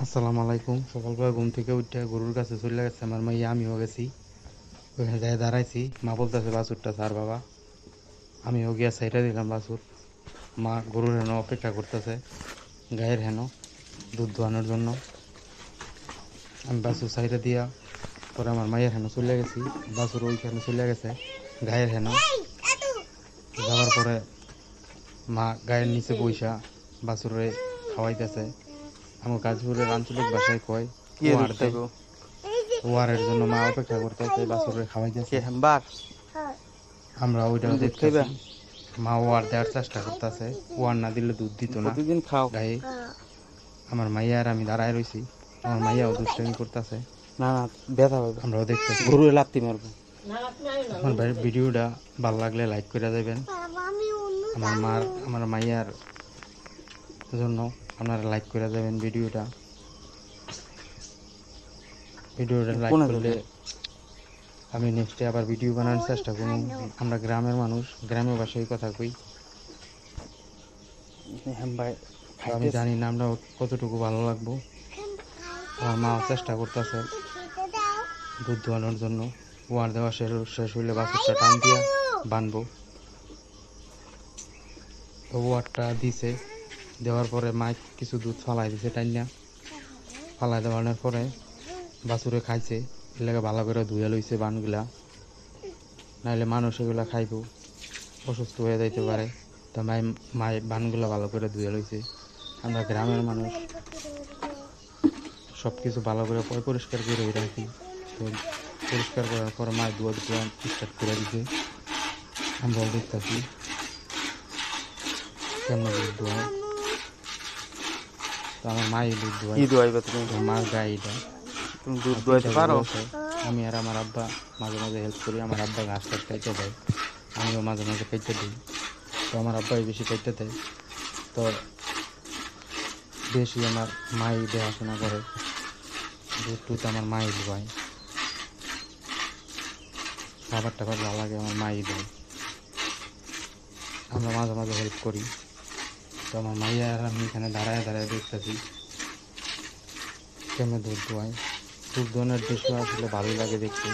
আসসালামু আলাইকুম। সকালবেলা ঘুম থেকে উঠে গরুর কাছে চলে গেছে আমার মাইয়া, আমিও গেছি। ওখানে যাই দাঁড়াইছি, মা বলতেছে বাছুরটা স্যার বাবা। আমিও গিয়া সাইডে দিলাম বাছুর। মা গরুর হেন অপেক্ষা করতেছে, গায়ের হেন দুধ দোয়ানোর জন্য। আমি বাছুর সাইডে দিয়া পরে আমার মায়ের হেন চলে গেছি। বাছুর ওইখানে চলে গেছে গায়ের হেন। যাওয়ার পরে মা গায়ের নিচে বইসা বাছুরে খাওয়াইতেছে। আমার গাজীপুরের আঞ্চলিক ভাষায় কয় কি ওয়ার দুধ দে। খাইবো? ওয়ারের জন্য মা অপেক্ষা করতেছে, বাছুরে কে খাওয়াইতেছে। হাম্বার? আমরা ওইটাও তুমি দুধ দেখতেছি। খাইবা? মা ওয়ার দেওয়ার চেষ্টা করতেছে, ওয়ার না দিলে দুধ দিত না প্রতিদিন খাও? গায়ে। আমার মাইয়া আর আমি দাঁড়ায় রইছি, আমার মাইয়াও দুষ্টামি করতেছে, না না, ব্যথা পাবে, আমরাও দেখতেছি। গরু লাত্তি মারবো। আমার ভিডিওটা ভালো লাগলে লাইক করে দেবেন। আমার মাইয়ার জন্য আপনারা লাইক করে দেবেন ভিডিওটা লাইক কোনে করলে যাবে? আমি নেক্সটে আবার ভিডিও বানানোর চেষ্টা করব। আমরা গ্রামের মানুষ, গ্রামের ভাষায় কথা কই। হাম্বার তো আমি জানি না আমরা কতটুকু ভালো লাগবো। আমার মা চেষ্টা করতেছে দুধ দোয়ানোর জন্য। ওয়ার দেওয়া শেষ হইলে বাছুরটা টান দিয়া বানবো। তো ওয়ারটা দিছে, দেওয়ার পরে মা কিছু দুধ ফালাই দিছে, টাইনা ফালাই দেওয়ানোর পরে বাছুরে খাইছে। এলাকা ভালো করে ধুয়ে লইছে বানগুলা, নাহলে মানুষ এগুলা খাইব, অসুস্থ হয়ে যাইতে পারে। তো মাই বানগুলা ভালো করে ধুয়ে লইছে। আমরা গ্রামের মানুষ, সব কিছু ভালো করে পরিষ্কার করে রাখি। তো পরিষ্কার করার পর মায়ের দুয়া স্টার্ট করে দিছে। আমরাও দেখতেছি কেমন দুধ দোয়ায়। তো আমার মায়ের দুধ দোয়ায়, কি দোয়াইবা তুমি? মার গাইটা। তুমি দুধ দোয়াইতে পারো? আমি আর আমার আব্বা মাঝে মাঝে হেল্প করি। আমার আব্বা ঘাস টাস কাইটে দেয়, আমিও মাঝে মাঝে কাইটে দিই। তো আমার আব্বাই বেশি কাইটে দেয়, তো বেশি আমার মাই দেখাশোনা করে। দুধ টুধ আমার মাই দোয়ায়, খাবার টাবার ভালো লাগে আমার মাই দেয়, আমরা মাঝে মাঝে হেল্প করি। তো আমার মাইয়া আর আমি এখানে দাঁড়ায় দাঁড়ায় দেখতেছি কেমন দুধ দোয়ায়। দুধ দোয়ানোর দৃশ্য আসলে ভালোই লাগে দেখতে।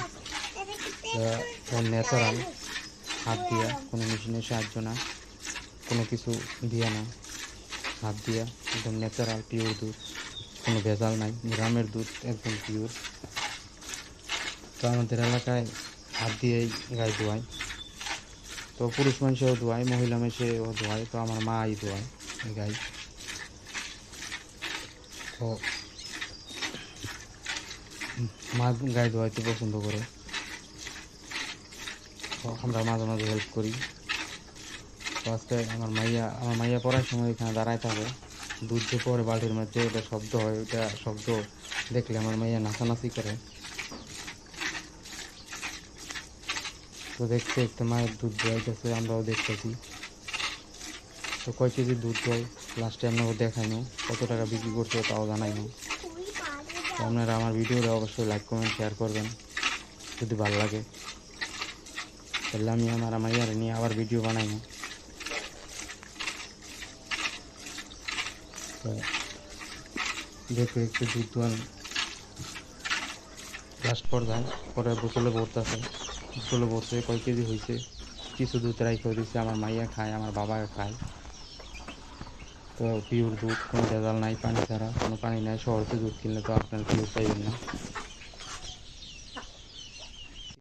ন্যাচারাল, হাত দিয়া, কোনো মেশিনের সাহায্য না, কোনো কিছু দিয়া না, হাত দিয়া একদম ন্যাচারাল পিওর দুধ, কোনো ভেজাল নাই। গ্রামের দুধ একদম পিওর। তো আমাদের এলাকায় হাত দিয়েই গায়ে ধোয়ায়। তো পুরুষ মানুষেও ধোয়ায়, মহিলা মানুষেও ধোয়ায়। তো আমার মাই ধোয়ায় গাই। তো মা গায়ে ধোয়াইতে পছন্দ করে, তো আমরা মাঝে মাঝে হেল্প করি। তো আজকে আমার মাইয়া পড়ার সময় এখানে দাঁড়ায় থাকে। দুধ যে পরে বালতির মধ্যে ওটা শব্দ হয়, ওটা শব্দ দেখলে আমার মাইয়া নাচানাচি করে। তো দেখতে দেখতে মায়ের দুধ দোয়াইতেছে, আমরাও দেখতেছি। তো কয় কেজি দুধ দোয় লাস্টে আপনাকে দেখাইনো, কত টাকা বিক্রি করছে তাও জানাইনো। তো আপনারা আমার ভিডিওটা অবশ্যই লাইক কমেন্ট শেয়ার করবেন যদি ভালো লাগে, তাহলে আমি আমার মাইয়ারে নিয়ে আবার ভিডিও বানাইনো। তো দেখতে দেখতে দুধ দোয়ান লাস্ট পর্যায়ে, পরে বোতলে ভরতেছে। বোতলে ভরছে কয় কেজি হয়েছে, কিছু দুধ রাইখেও দিচ্ছে। আমার মাইয়া খায়, আমার বাবা খায়। তো পিওর দুধ, কোনো ভেজাল নাই, পানি ছাড়া, কোনো পানি নাই। শহরতে দুধ কিনলে তো আপনার পিওর পাইবেন না।